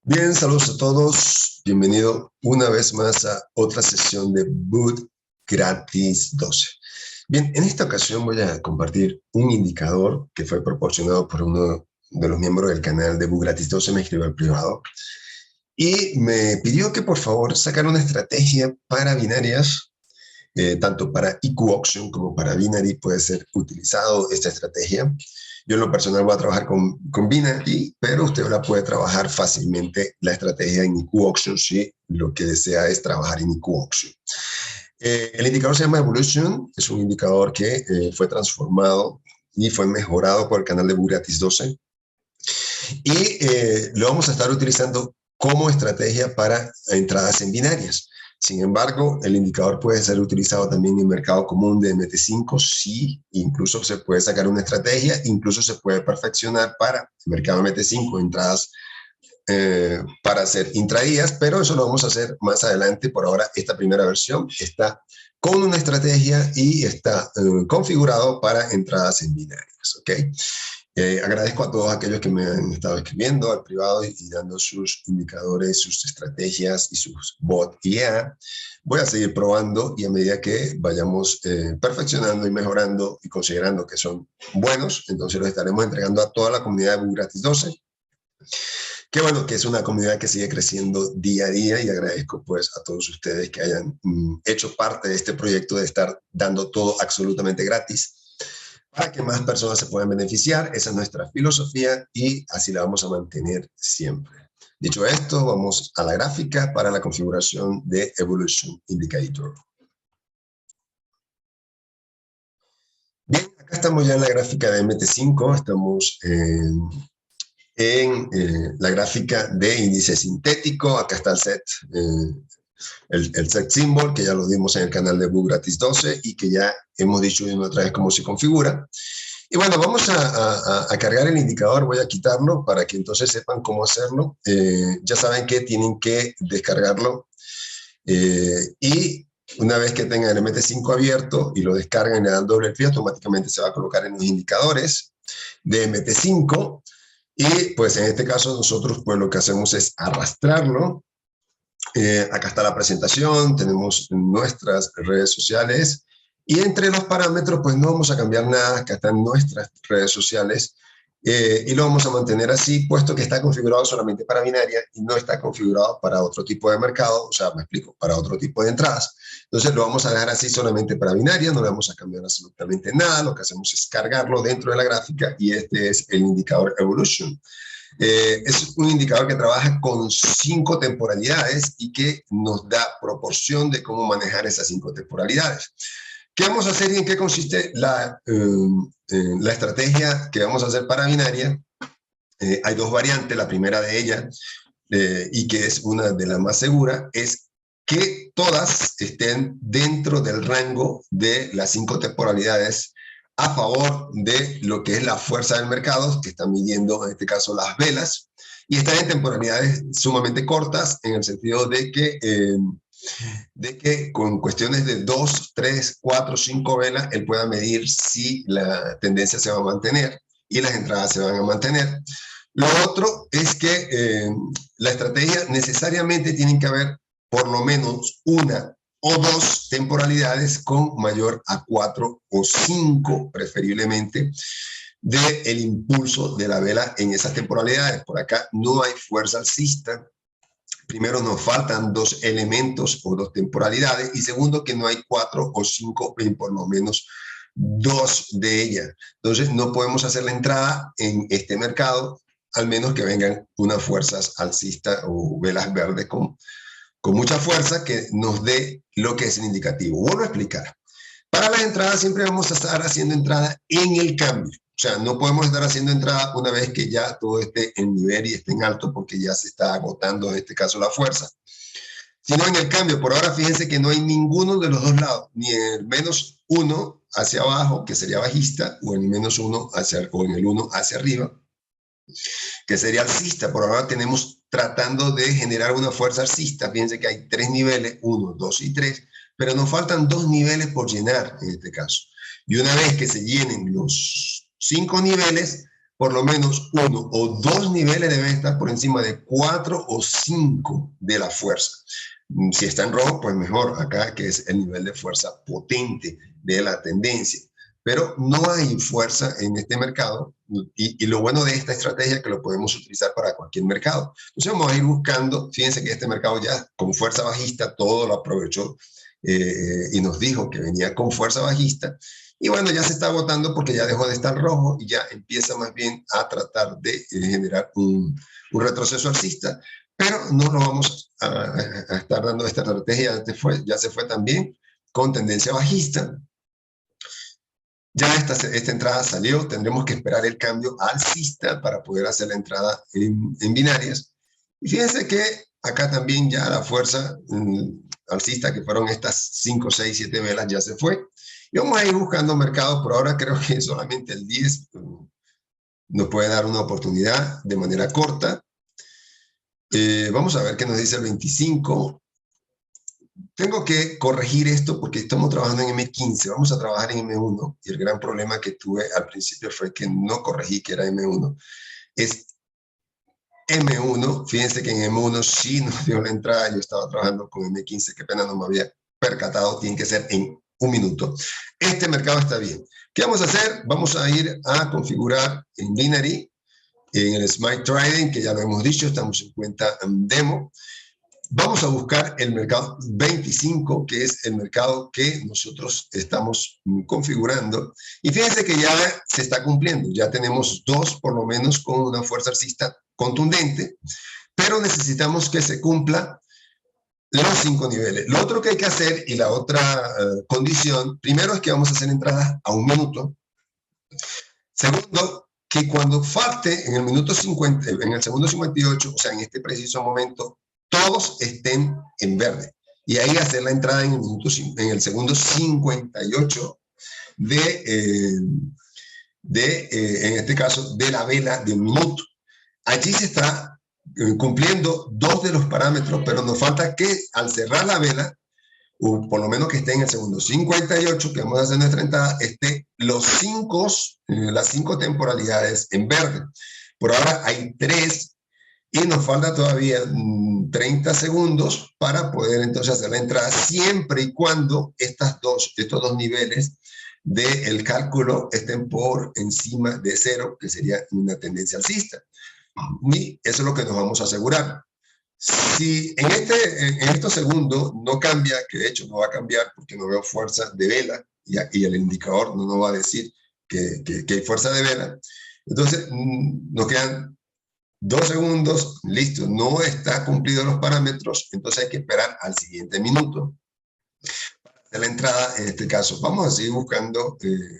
Bien, saludos a todos. Bienvenido una vez más a otra sesión de Boot Gratis 12. Bien, en esta ocasión voy a compartir un indicador que fue proporcionado por uno de los miembros del canal de Boot Gratis 12, me escribió al privado y me pidió que por favor sacara una estrategia para binarias, tanto para IQ Auction como para Binary puede ser utilizado esta estrategia. Yo en lo personal voy a trabajar con Binary, pero usted la puede trabajar fácilmente la estrategia en IQ Auction si lo que desea es trabajar en IQ Auction. El indicador se llama Evolution, es un indicador que fue transformado y fue mejorado por el canal de Bugatti 12 y lo vamos a estar utilizando como estrategia para entradas en binarias. Sin embargo, el indicador puede ser utilizado también en el mercado común de MT5, sí, incluso se puede sacar una estrategia, incluso se puede perfeccionar para el mercado MT5, entradas para hacer intradías, pero eso lo vamos a hacer más adelante. Por ahora, esta primera versión está con una estrategia y está configurado para entradas en binarias, ¿ok? Agradezco a todos aquellos que me han estado escribiendo al privado y dando sus indicadores, sus estrategias y sus bot IA. Voy a seguir probando y a medida que vayamos perfeccionando y mejorando y considerando que son buenos, entonces los estaremos entregando a toda la comunidad de Boot Gratis 12. Qué bueno que es una comunidad que sigue creciendo día a día y agradezco pues a todos ustedes que hayan hecho parte de este proyecto de estar dando todo absolutamente gratis para que más personas se puedan beneficiar. Esa es nuestra filosofía y así la vamos a mantener siempre. Dicho esto, vamos a la gráfica para la configuración de Evolution Indicator. Bien, acá estamos ya en la gráfica de MT5, estamos en la gráfica de índice sintético. Acá está el set, el set symbol, que ya lo dimos en el canal de Boot Gratis 12 y que ya hemos dicho una otra vez cómo se configura. Y bueno, vamos a cargar el indicador, voy a quitarlo para que entonces sepan cómo hacerlo. Ya saben que tienen que descargarlo y una vez que tengan el MT5 abierto y lo descargan y le dan doble clic, automáticamente se va a colocar en los indicadores de MT5 y pues en este caso nosotros pues lo que hacemos es arrastrarlo. Acá está la presentación, tenemos nuestras redes sociales y entre los parámetros pues no vamos a cambiar nada, acá están nuestras redes sociales y lo vamos a mantener así, puesto que está configurado solamente para binaria y no está configurado para otro tipo de mercado, o sea, me explico, para otro tipo de entradas. Entonces lo vamos a dejar así solamente para binaria, no le vamos a cambiar absolutamente nada, lo que hacemos es cargarlo dentro de la gráfica y este es el indicador Evolution. Es un indicador que trabaja con 5 temporalidades y que nos da proporción de cómo manejar esas 5 temporalidades. ¿Qué vamos a hacer y en qué consiste la estrategia que vamos a hacer para binaria? Hay dos variantes. La primera de ellas, y que es una de las más seguras, es que todas estén dentro del rango de las 5 temporalidades a favor de lo que es la fuerza del mercado, que están midiendo en este caso las velas, y están en temporalidades sumamente cortas, en el sentido de que con cuestiones de 2, 3, 4, 5 velas, él pueda medir si la tendencia se va a mantener y las entradas se van a mantener. Lo otro es que la estrategia necesariamente tiene que haber por lo menos una o dos temporalidades con mayor a 4 o 5, preferiblemente, del impulso de la vela en esas temporalidades. Por acá no hay fuerza alcista. Primero, nos faltan 2 elementos o 2 temporalidades, y segundo, que no hay 4 o 5 en por lo menos 2 de ellas. Entonces, no podemos hacer la entrada en este mercado, al menos que vengan unas fuerzas alcistas o velas verdes con mucha fuerza que nos dé lo que es el indicativo. Vuelvo a explicar. Para las entradas siempre vamos a estar haciendo entrada en el cambio. O sea, no podemos estar haciendo entrada una vez que ya todo esté en nivel y esté en alto, porque ya se está agotando en este caso la fuerza. Sino en el cambio. Por ahora fíjense que no hay ninguno de los dos lados, ni el menos 1 hacia abajo, que sería bajista, o el menos 1 o en el 1 hacia arriba, que sería alcista. Por ahora tenemos tratando de generar una fuerza alcista. Fíjense que hay 3 niveles, 1, 2 y 3, pero nos faltan 2 niveles por llenar en este caso. Y una vez que se llenen los 5 niveles, por lo menos 1 o 2 niveles deben estar por encima de 4 o 5 de la fuerza. Si está en rojo, pues mejor acá, que es el nivel de fuerza potente de la tendencia. Pero no hay fuerza en este mercado y lo bueno de esta estrategia es que lo podemos utilizar para cualquier mercado. Entonces vamos a ir buscando, fíjense que este mercado ya con fuerza bajista todo lo aprovechó y nos dijo que venía con fuerza bajista. Y bueno, ya se está agotando porque ya dejó de estar rojo y ya empieza más bien a tratar de generar un retroceso alcista, pero no lo vamos a estar dando esta estrategia, ya se fue también con tendencia bajista. Ya esta entrada salió, tendremos que esperar el cambio alcista para poder hacer la entrada en binarias. Y fíjense que acá también ya la fuerza alcista, que fueron estas 5, 6, 7 velas, ya se fue. Y vamos a ir buscando mercados. Por ahora creo que solamente el 10 nos puede dar una oportunidad de manera corta. Vamos a ver qué nos dice el 25. Tengo que corregir esto porque estamos trabajando en M15, vamos a trabajar en M1, y el gran problema que tuve al principio fue que no corregí que era M1. Es M1, fíjense que en M1 sí nos dio la entrada, yo estaba trabajando con M15, qué pena no me había percatado, tiene que ser en un minuto. Este mercado está bien. ¿Qué vamos a hacer? Vamos a ir a configurar en Binary, en el Smart Trading, que ya lo hemos dicho, estamos en cuenta demo. Vamos a buscar el mercado 25, que es el mercado que nosotros estamos configurando. Y fíjense que ya se está cumpliendo. Ya tenemos 2 por lo menos con una fuerza alcista contundente, pero necesitamos que se cumpla los 5 niveles. Lo otro que hay que hacer y la otra condición, primero es que vamos a hacer entradas a 1 minuto. Segundo, que cuando falte en el minuto 50, en el segundo 58, o sea, en este preciso momento, todos estén en verde. Y ahí hacer la entrada en el segundo 58 en este caso, de la vela de 1 minuto. Allí se está cumpliendo 2 de los parámetros, pero nos falta que al cerrar la vela, o por lo menos que esté en el segundo 58, que vamos a hacer nuestra entrada, esté las 5 temporalidades en verde. Por ahora hay 3 y nos falta todavía 30 segundos para poder entonces hacer la entrada, siempre y cuando estos dos niveles del cálculo estén por encima de 0, que sería una tendencia alcista. Y eso es lo que nos vamos a asegurar. Si en estos segundos no cambia, que de hecho no va a cambiar porque no veo fuerza de vela y el indicador no nos va a decir que hay fuerza de vela, entonces nos quedan 2 segundos, listo, no está cumplido los parámetros, entonces hay que esperar al siguiente minuto para hacer la entrada. En este caso vamos a seguir buscando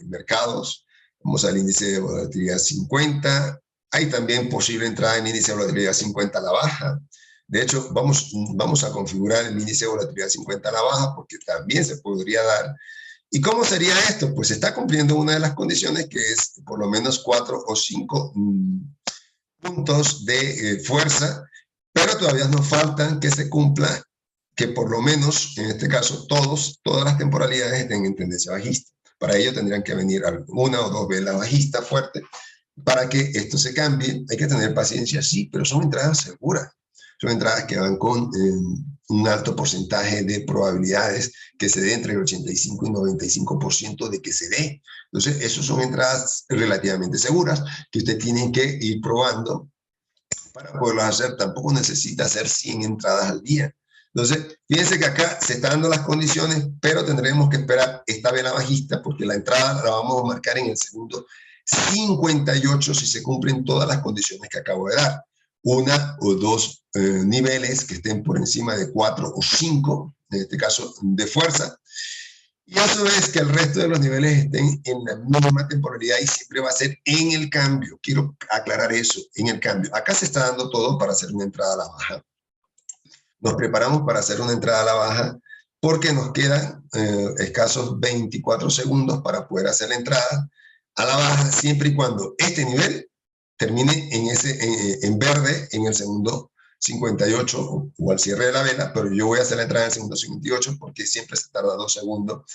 mercados, vamos al índice de volatilidad 50, hay también posible entrada en índice de volatilidad 50 a la baja. De hecho, vamos a configurar el índice de volatilidad 50 a la baja porque también se podría dar. ¿Y cómo sería esto? Pues está cumpliendo una de las condiciones, que es por lo menos 4 o 5 puntos de fuerza, pero todavía nos faltan que se cumpla, que por lo menos, en este caso, todas las temporalidades estén en tendencia bajista. Para ello tendrían que venir 1 o 2 velas bajistas fuertes para que esto se cambie. Hay que tener paciencia, sí, pero son entradas seguras. Son entradas que van con un alto porcentaje de probabilidades que se dé, entre el 85 y 95% de que se dé. Entonces, esas son entradas relativamente seguras que usted tiene que ir probando para poderlas hacer. Tampoco necesita hacer 100 entradas al día. Entonces, fíjense que acá se están dando las condiciones, pero tendremos que esperar esta vela bajista porque la entrada la vamos a marcar en el segundo 58 si se cumplen todas las condiciones que acabo de dar. 1 o 2 niveles que estén por encima de 4 o 5, en este caso de fuerza, y a su vez que el resto de los niveles estén en la misma temporalidad y siempre va a ser en el cambio. Quiero aclarar eso, en el cambio. Acá se está dando todo para hacer una entrada a la baja. Nos preparamos para hacer una entrada a la baja porque nos quedan escasos 24 segundos para poder hacer la entrada a la baja, siempre y cuando este nivel termine en verde en el segundo 58 o al cierre de la vela, pero yo voy a hacer la entrada en el segundo 58 porque siempre se tarda 2 segundos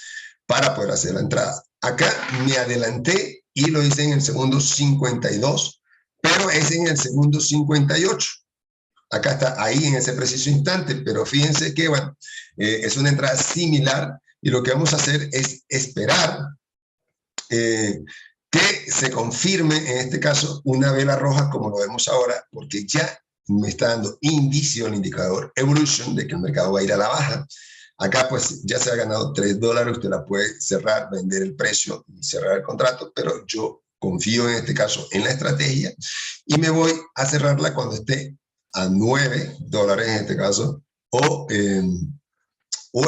para poder hacer la entrada. Acá me adelanté y lo hice en el segundo 52, pero es en el segundo 58. Acá está ahí en ese preciso instante, pero fíjense que, bueno, es una entrada similar y lo que vamos a hacer es esperar que se confirme, en este caso, una vela roja como lo vemos ahora, porque ya me está dando indicio el indicador Evolution de que el mercado va a ir a la baja. Acá pues ya se ha ganado $3, usted la puede cerrar, vender el precio y cerrar el contrato, pero yo confío en este caso en la estrategia y me voy a cerrarla cuando esté a $9 en este caso, o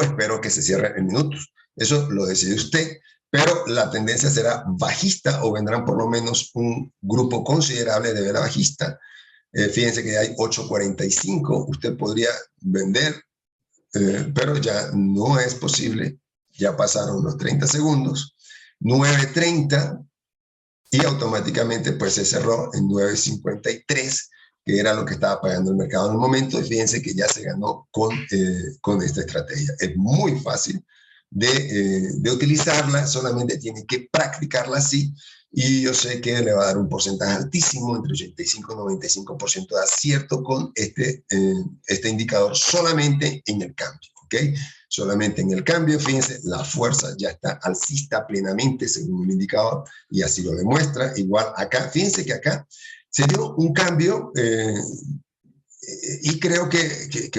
espero que se cierre en minutos. Eso lo decide usted, pero la tendencia será bajista o vendrán por lo menos un grupo considerable de vela bajista. Fíjense que hay 8.45, usted podría vender, pero ya no es posible, ya pasaron los 30 segundos, 9.30 y automáticamente pues se cerró en 9.53, que era lo que estaba pagando el mercado en el momento, y fíjense que ya se ganó con esta estrategia. Es muy fácil de utilizarla, solamente tiene que practicarla así, y yo sé que le va a dar un porcentaje altísimo, entre 85 y 95% de acierto con este indicador solamente en el cambio, ¿ok? Solamente en el cambio, fíjense, la fuerza ya está alcista plenamente según el indicador, y así lo demuestra. Igual acá, fíjense que acá se dio un cambio y creo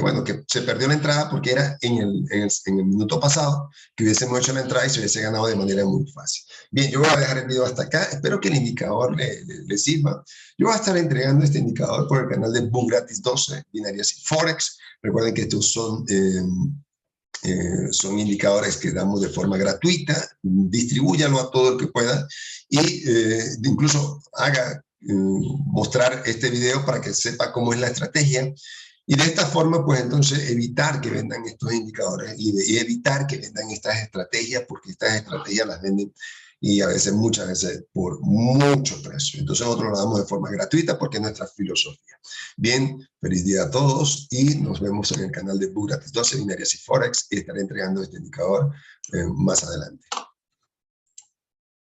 bueno, que se perdió la entrada porque era en el minuto pasado que hubiésemos hecho la entrada y se hubiese ganado de manera muy fácil. Bien, yo voy a dejar el video hasta acá, espero que el indicador le sirva. Yo voy a estar entregando este indicador por el canal de Book Gratis 12, Binarias y Forex. Recuerden que estos son indicadores que damos de forma gratuita, distribúyalo a todo el que pueda y incluso haga mostrar este video para que sepa cómo es la estrategia y de esta forma pues entonces evitar que vendan estos indicadores y evitar que vendan estas estrategias, porque estas estrategias las venden y a veces, muchas veces, por mucho precio. Entonces nosotros lo damos de forma gratuita porque es nuestra filosofía. Bien, feliz día a todos y nos vemos en el canal de Book Gratis 12, Binarias y Forex, y estaré entregando este indicador más adelante.